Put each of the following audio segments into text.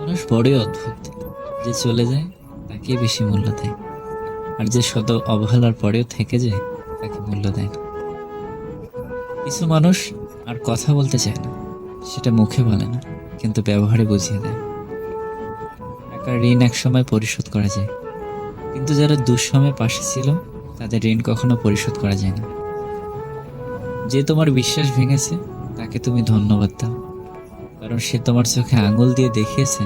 মানুষ বড়ই অদ্ভুত। যে চলে যায় তাকেই বেশি মূল্য দেয়, আর যে শত অবহেলার পরেও থেকে যায় তাকে মূল্য দেয় না। কিছু মানুষ আর কথা বলতে চায় না, সেটা মুখে বলে না, কিন্তু ব্যবহারে বুঝিয়ে দেয়। টাকার ঋণ একসময় পরিশোধ করা যায়, কিন্তু যারা দুঃসময়ে পাশে ছিল তাদের ঋণ কখনো পরিশোধ করা যায় না। যে তোমার বিশ্বাস ভেঙেছে তাকে তুমি ধন্যবাদ দাও, কারণ সে তোমার চোখে আঙুল দিয়ে দেখিয়েছে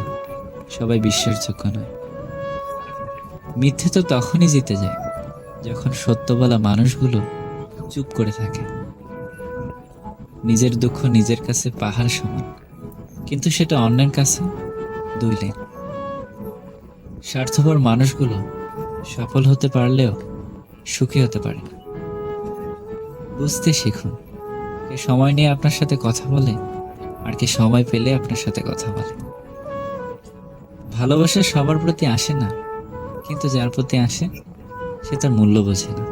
সবাই বিশ্বাসযোগ্য নয়। মিথ্যে তো তখনই জিতে যায় যখন সত্য বলা মানুষগুলো চুপ করে থাকে। নিজের দুঃখ নিজের কাছে পাহাড় সমান, কিন্তু সেটা অন্যের কাছে দুই লেন। স্বার্থপর মানুষগুলো সফল হতে পারলেও সুখী হতে পারে না। বুঝতে শিখুন, কে সময় নিয়ে আপনার সাথে কথা বলে আর কে সময় পেলে আপনার সাথে কথা বলে। ভালোবাসা সবার প্রতি আসে না, কিন্তু যার প্রতি আসে সে তার মূল্য বোঝে না।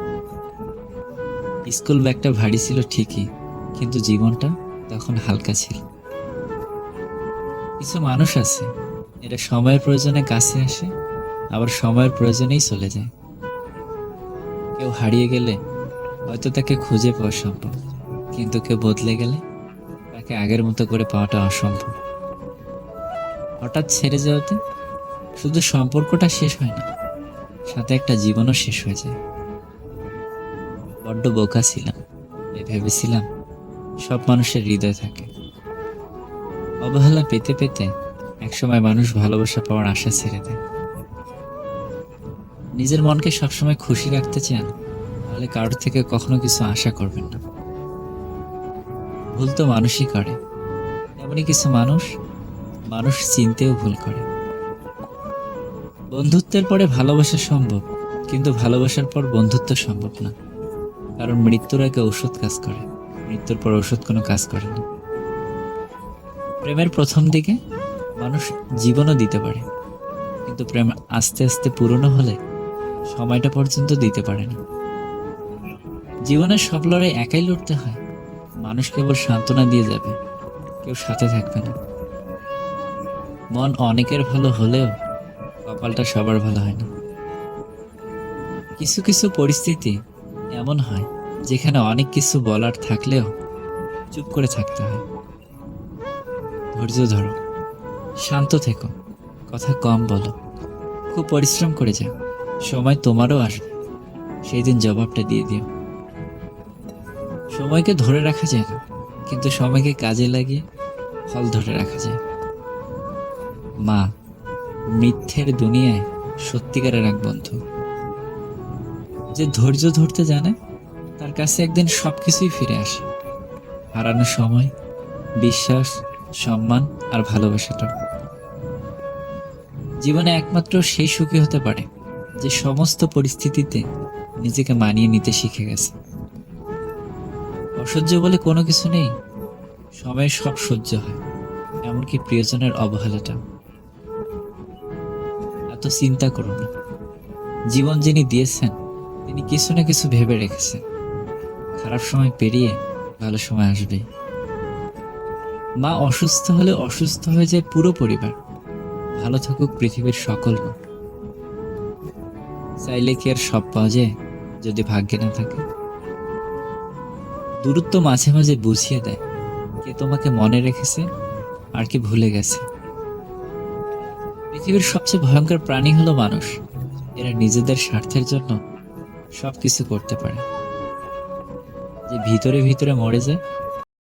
স্কুল ব্যাগটা ভারী ছিল ঠিকই, কিন্তু জীবনটা তখন হালকা ছিল। কিছু মানুষ আছে, এরা সময়ের প্রয়োজনে কাছে আসে, আবার সময়ের প্রয়োজনেই চলে যায়। কেউ হারিয়ে গেলে হয়তো তাকে খুঁজে পাওয়া সম্ভব, কিন্তু কেউ বদলে গেলে তাকে আগের মতো করে পাওয়াটা অসম্ভব। হঠাৎ ছেড়ে যাওয়াতে শুধু সম্পর্কটা শেষ হয় না, সাথে একটা জীবনও শেষ হয়ে যায়। বড্ড বোকা ছিলাম, ভেবেছিলাম সব মানুষের হৃদয় থাকে। অবহেলা পেতে পেতে একসময় মানুষ ভালোবাসা পাওয়ার আশা ছেড়ে দেয়। নিজের মনকে সবসময় খুশি রাখতে চান, তাহলে কারোর থেকে কখনো কিছু আশা করবেন না। ভুল তো মানুষই করে, এমনই কিছু মানুষ মানুষ চিনতেও ভুল করে। বন্ধুত্বের পরে ভালোবাসা সম্ভব, কিন্তু ভালোবাসার পর বন্ধুত্ব সম্ভব না, কারণ মৃত্যুর আগে ঔষধ কাজ করে, মৃত্যুর পর ঔষধ কোনো কাজ করে না। প্রেমের প্রথম দিকে মানুষ জীবনও দিতে পারে, কিন্তু প্রেম আস্তে আস্তে পুরনো হলে সময়টা পর্যন্ত দিতে পারে না। জীবনের সব লড়াই একাই লড়তে হয়। মানুষ কেবল সান্ত্বনা দিয়ে যাবে, কেউ সাথে থাকবে না। মন অনেকের ভালো হলেও কপালটা সবার ভালো হয় না। কিছু কিছু পরিস্থিতি এমন হয় যেখানে অনেক কিছু বলার থাকলেও চুপ করে থাকতে হয়। ধৈর্য ধরো, শান্ত থেকো, কথা কম বলো, খুব পরিশ্রম করে যাও। সময় তোমারও আসবে, সেই দিন জবাবটা দিয়ে দিও। সময়কে ধরে রাখা যায় না, কিন্তু সময়কে কাজে লাগিয়ে ফল ধরে রাখা যায়। মা, মিথ্যের দুনিয়ায় সত্যিকারের এক বন্ধু। যে ধৈর্য ধরতে জানে তার কাছে একদিন সবকিছুই ফিরে আসে। হারানো সময়, বিশ্বাস, সম্মান আর ভালোবাসাটা। জীবনে একমাত্র সেই সুখী হতে পারে যে সমস্ত পরিস্থিতিতে নিজেকে মানিয়ে নিতে শিখে গেছে। অসহ্য বলে কোনো কিছু নেই, সময়ের সব সহ্য হয়, এমনকি প্রিয়জনের অবহেলাটা। এত চিন্তা করো না, জীবন যিনি দিয়েছেন তিনি কিছু না কিছু ভেবে রেখেছেন। খারাপ সময় পেরিয়ে ভালো সময় আসবে। মা অসুস্থ হলে অসুস্থ হয়ে যায় পুরো পরিবার, ভালো থাকুক পৃথিবীর সকল মা। চাইলে কি আর সব পাওয়া যায় যদি ভাগ্যে না থাকে? দূরত্ব মাঝে মাঝে বুঝিয়ে দেয় কে তোমাকে মনে রেখেছে আর কি ভুলে গেছে। পৃথিবীর সবচেয়ে ভয়ঙ্কর প্রাণী হলো মানুষ। এরা নিজেদের স্বার্থের জন্য সবকিছু করতে পারে। যে ভিতরে ভিতরে মরে যায়